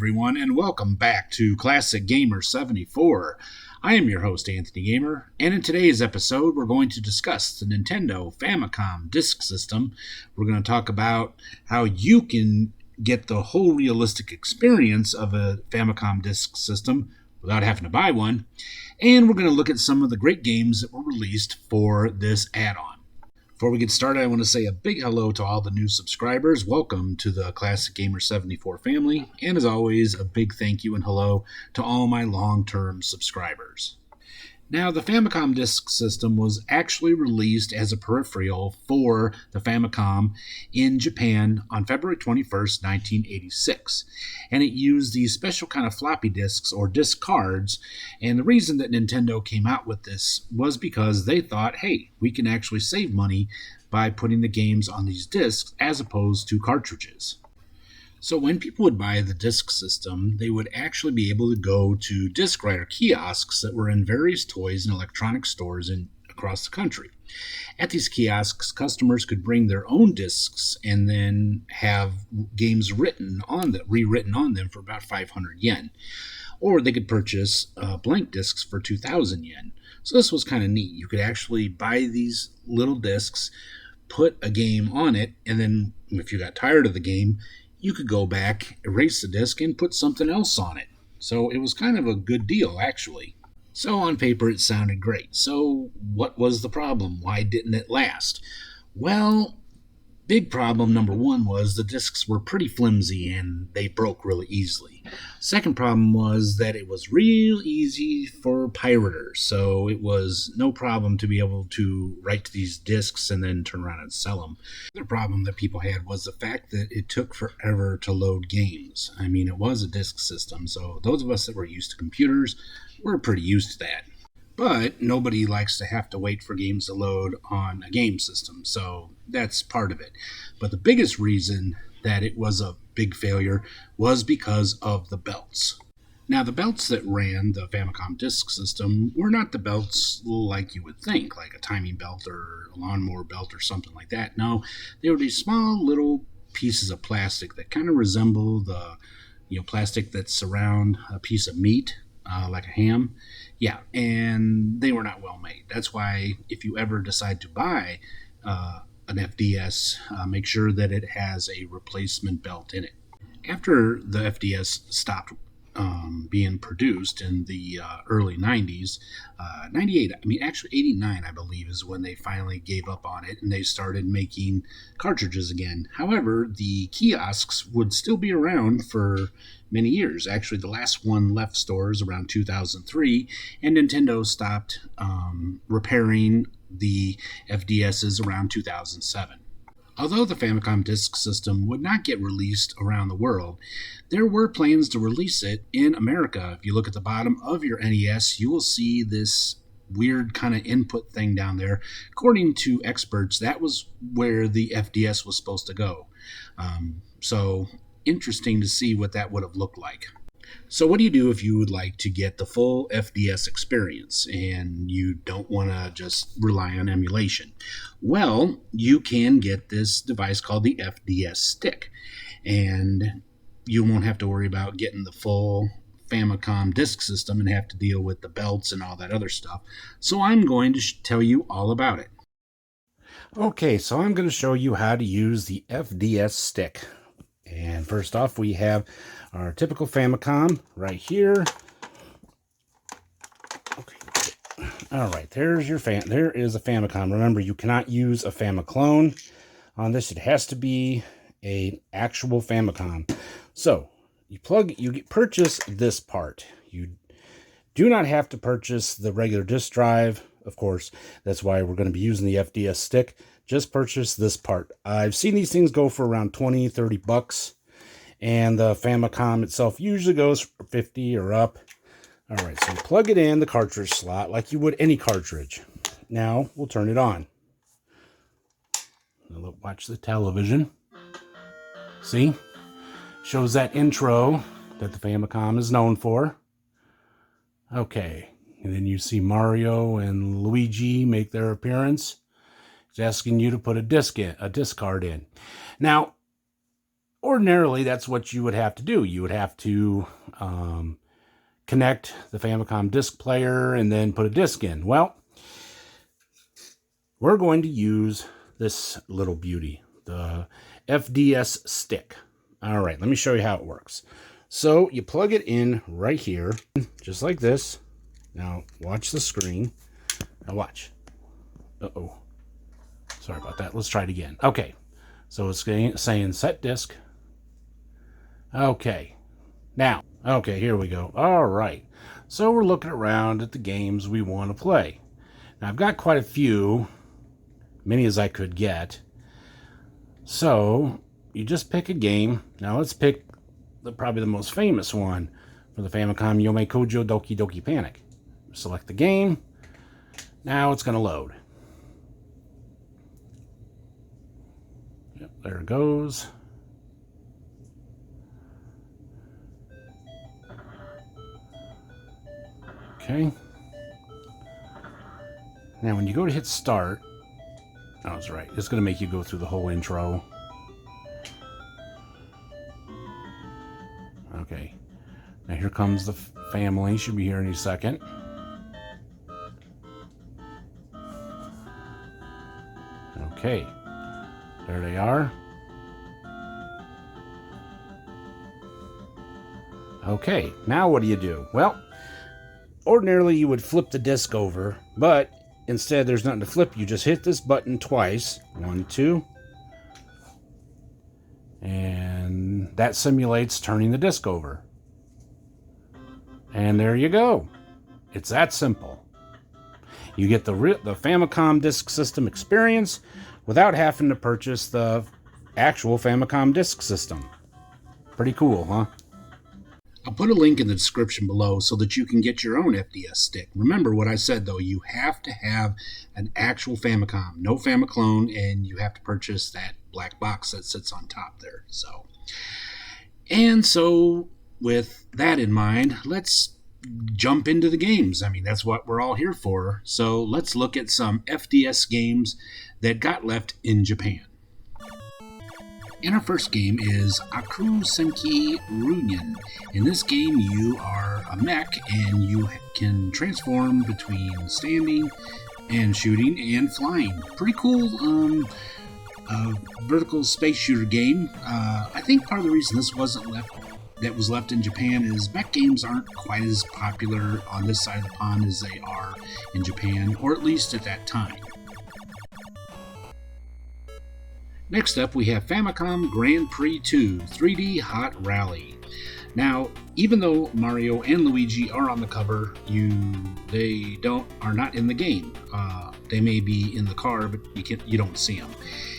everyone, and welcome back to Classic Gamer 74. I am your host, Anthony Gamer, and in today's episode, we're going to discuss the Nintendo Famicom Disk System. We're going to talk about how you can get the whole realistic experience of a Famicom Disk System without having to buy one, and we're going to look at some of the great games that were released for this add-on. Before we get started, I want to say a big hello to all the new subscribers. Welcome to the Classic Gamer 74 family. And as always, a big thank you and hello to all my long-term subscribers. Now, the Famicom Disk System was actually released as a peripheral for the Famicom in Japan on February 21st, 1986. And it used these special kind of floppy disks or disk cards. And the reason that Nintendo came out with this was because they thought, hey, we can actually save money by putting the games on these disks as opposed to cartridges. So when people would buy the disk system, they would actually be able to go to disc writer kiosks that were in various toys and electronic stores across the country. At these kiosks, customers could bring their own discs and then have games rewritten on them for about 500 yen. Or they could purchase blank discs for 2,000 yen. So this was kind of neat. You could actually buy these little discs, put a game on it, and then if you got tired of the game, you could go back, erase the disc, and put something else on it. So it was kind of a good deal, actually. So on paper, it sounded great. So what was the problem? Why didn't it last? Well, big problem number one was the discs were pretty flimsy and they broke really easily. Second problem was that it was real easy for pirators, so it was no problem to be able to write these discs and then turn around and sell them. The other problem that people had was the fact that it took forever to load games. I mean, it was a disk system, so those of us that were used to computers were pretty used to that. But nobody likes to have to wait for games to load on a game system, so that's part of it. But the biggest reason that it was a big failure was because of the belts. Now, the belts that ran the Famicom Disk System were not the belts like you would think, like a timing belt or a lawnmower belt or something like that. No, they were these small little pieces of plastic that kind of resemble the plastic that's around a piece of meat. Like a ham. Yeah, and they were not well made. That's why if you ever decide to buy an FDS, make sure that it has a replacement belt in it. After the FDS stopped being produced in the early 90s, 89, I believe, is when they finally gave up on it and they started making cartridges again. However, the kiosks would still be around for many years. Actually, the last one left stores around 2003, and Nintendo stopped repairing the FDSs around 2007. Although the Famicom Disk System would not get released around the world, there were plans to release it in America. If you look at the bottom of your NES, you will see this weird kind of input thing down there. According to experts, that was where the FDS was supposed to go. So interesting to see what that would have looked like. So what do you do if you would like to get the full FDS experience and you don't want to just rely on emulation? Well, you can get this device called the FDS Stick, and you won't have to worry about getting the full Famicom Disk System and have to deal with the belts and all that other stuff. So I'm going to tell you all about it. Okay, so I'm going to show you how to use the FDS Stick. And first off, we have our typical Famicom right here. Okay. All right, there is a Famicom. Remember, you cannot use a Famiclone on this. It has to be an actual Famicom. So you purchase this part. You do not have to purchase the regular disk drive. Of course, that's why we're going to be using the FDS Stick. Just purchase this part. I've seen these things go for around 20, 30 bucks. And the Famicom itself usually goes for 50 or up. All right, so you plug it in the cartridge slot like you would any cartridge. Now we'll turn it on. Now watch the television. See? Shows that intro that the Famicom is known for. Okay, and then you see Mario and Luigi make their appearance. It's asking you to put a disc card in. Now, ordinarily, that's what you would have to do. You would have to connect the Famicom disc player and then put a disc in. Well, we're going to use this little beauty, the FDS Stick. All right, let me show you how it works. So you plug it in right here, just like this. Now, watch the screen. Now watch. Uh-oh. Sorry about that. Let's try it again. Okay. So it's saying set disk. Okay. Now, okay, here we go. All right. So we're looking around at the games we want to play. Now, I've got quite a few, many as I could get. So you just pick a game. Now, let's pick probably the most famous one for the Famicom, Yome Kojo Doki Doki Panic. Select the game. Now it's going to load. Yep, there it goes. Okay. Now when you go to hit start, oh, that's right. It's going to make you go through the whole intro. Okay. Now here comes the family. Should be here any second. Okay. There they are. Okay. Now what do? Well, ordinarily you would flip the disc over, but instead there's nothing to flip. You just hit this button twice. 1, 2. And that simulates turning the disc over. And there you go. It's that simple. You get the Famicom Disk System experience without having to purchase the actual Famicom Disk System. Pretty cool, huh? I'll put a link in the description below so that you can get your own FDS stick. Remember what I said, though. You have to have an actual Famicom, no Famiclone, and you have to purchase that black box that sits on top there. So with that in mind, let's jump into the games. I mean, that's what we're all here for. So let's look at some FDS games that got left in Japan. And our first game is Aku Senki Runyan. In this game, you are a mech and you can transform between standing and shooting and flying. Pretty cool vertical space shooter game. I think part of the reason this was left in Japan is mech games aren't quite as popular on this side of the pond as they are in Japan, or at least at that time. Next up, we have Famicom Grand Prix 2 3D Hot Rally. Now, even though Mario and Luigi are on the cover, they are not in the game. They may be in the car, but you don't see them.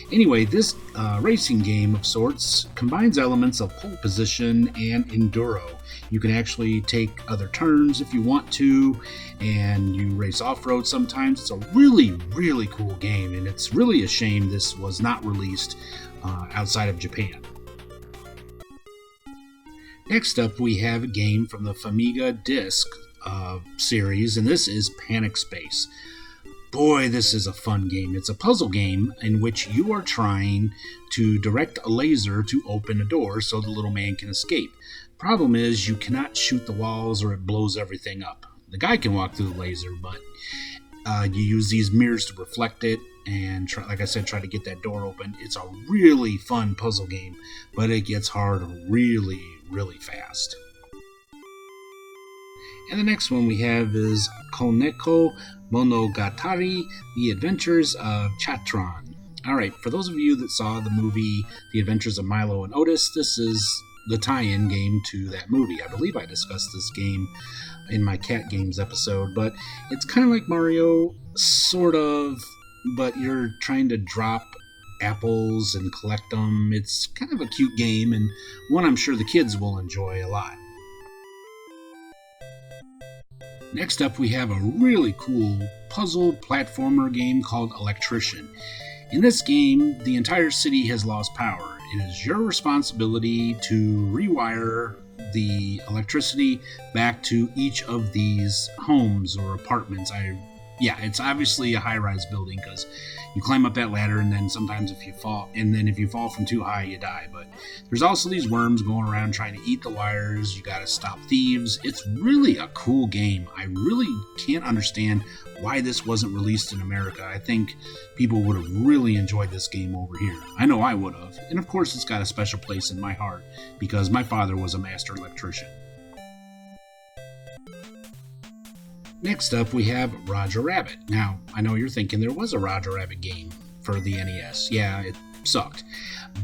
Anyway, this racing game of sorts combines elements of pole position and enduro. You can actually take other turns if you want to, and you race off-road sometimes. It's a really, really cool game, and it's really a shame this was not released outside of Japan. Next up, we have a game from the Famicom Disk series, and this is Panic Space. Boy, this is a fun game. It's a puzzle game in which you are trying to direct a laser to open a door so the little man can escape. Problem is, you cannot shoot the walls or it blows everything up. The guy can walk through the laser, but you use these mirrors to reflect it and, like I said, try to get that door open. It's a really fun puzzle game, but it gets hard really, really fast. And the next one we have is Koneko Monogatari, The Adventures of Chatron. Alright, for those of you that saw the movie The Adventures of Milo and Otis, this is the tie-in game to that movie. I believe I discussed this game in my Cat Games episode, but it's kind of like Mario, sort of, but you're trying to drop apples and collect them. It's kind of a cute game, and one I'm sure the kids will enjoy a lot. Next up, we have a really cool puzzle platformer game called Electrician. In this game, the entire city has lost power. It is your responsibility to rewire the electricity back to each of these homes or apartments. I Yeah, it's obviously a high-rise building because you climb up that ladder, and then sometimes if you fall from too high, you die. But there's also these worms going around trying to eat the wires. You got to stop thieves. It's really a cool game. I really can't understand why this wasn't released in America. I think people would have really enjoyed this game over here. I know I would have. And of course, it's got a special place in my heart because my father was a master electrician. Next up, we have Roger Rabbit. Now, I know you're thinking there was a Roger Rabbit game for the NES. Yeah, it sucked.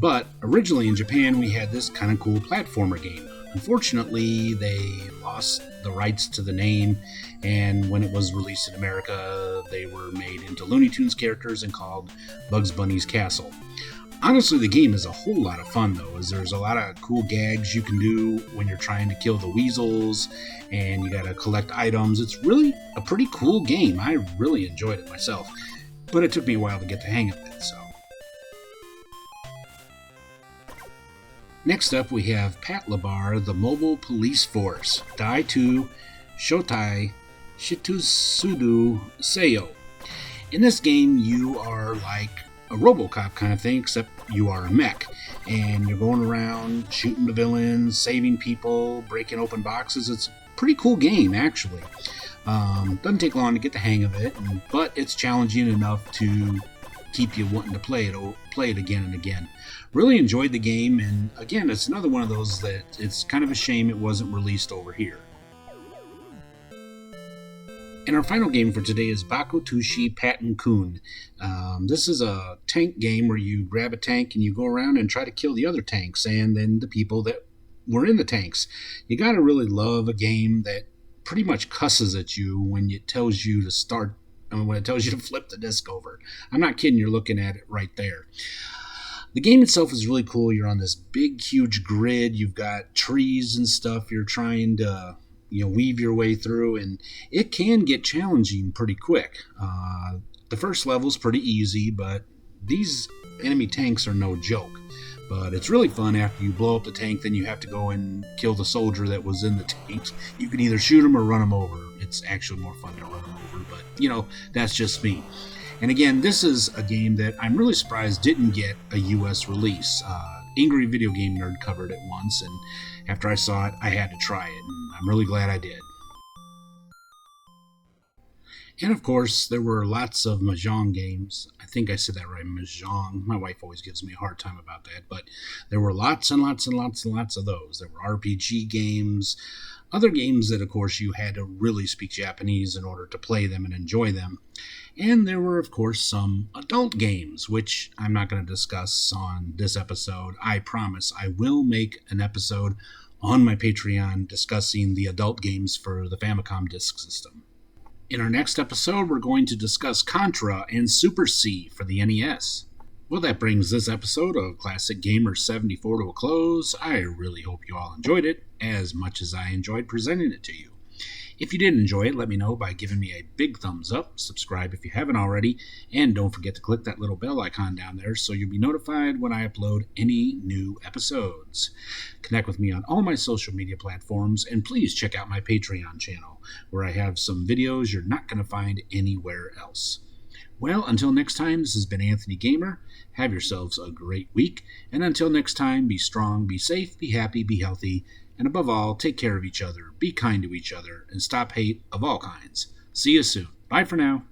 But originally in Japan, we had this kind of cool platformer game. Unfortunately, they lost the rights to the name, and when it was released in America, they were made into Looney Tunes characters and called Bugs Bunny's Castle. Honestly, the game is a whole lot of fun, though, as there's a lot of cool gags you can do when you're trying to kill the weasels, and you gotta collect items. It's really a pretty cool game. I really enjoyed it myself, but it took me a while to get the hang of it, so. Next up, we have Pat Labar, the Mobile Police Force, Dai to Shotai Shitsusudu Seiyo. In this game, you are like a RoboCop kind of thing, except you are a mech, and you're going around shooting the villains, saving people, breaking open boxes. It's a pretty cool game, actually. Doesn't take long to get the hang of it, but it's challenging enough to keep you wanting to play it again and again. Really enjoyed the game, and again, it's another one of those that it's kind of a shame it wasn't released over here. And our final game for today is Bakutushi Patten Kun. This is a tank game where you grab a tank and you go around and try to kill the other tanks and then the people that were in the tanks. You gotta really love a game that pretty much cusses at you when it tells you to when it tells you to flip the disc over. I'm not kidding, you're looking at it right there. The game itself is really cool. You're on this big, huge grid. You've got trees and stuff. You're trying to weave your way through, and it can get challenging pretty quick. The first level's pretty easy, but these enemy tanks are no joke. But it's really fun after you blow up the tank, then you have to go and kill the soldier that was in the tank. You can either shoot him or run him over. It's actually more fun to run him over, but that's just me. And again, this is a game that I'm really surprised didn't get a US release. Angry Video Game Nerd covered it once, and after I saw it, I had to try it, and I'm really glad I did. And of course, there were lots of Mahjong games. I think I said that right, Mahjong. My wife always gives me a hard time about that, but there were lots and lots and lots and lots of those. There were RPG games, other games that, of course, you had to really speak Japanese in order to play them and enjoy them. And there were, of course, some adult games, which I'm not going to discuss on this episode. I promise I will make an episode on my Patreon discussing the adult games for the Famicom Disk System. In our next episode, we're going to discuss Contra and Super C for the NES. Well, that brings this episode of Classic Gamer 74 to a close. I really hope you all enjoyed it as much as I enjoyed presenting it to you. If you did enjoy it, let me know by giving me a big thumbs up, subscribe if you haven't already, and don't forget to click that little bell icon down there so you'll be notified when I upload any new episodes. Connect with me on all my social media platforms, and please check out my Patreon channel, where I have some videos you're not going to find anywhere else. Well, until next time, this has been Anthony Gamer. Have yourselves a great week, and until next time, be strong, be safe, be happy, be healthy, and above all, take care of each other, be kind to each other, and stop hate of all kinds. See you soon. Bye for now.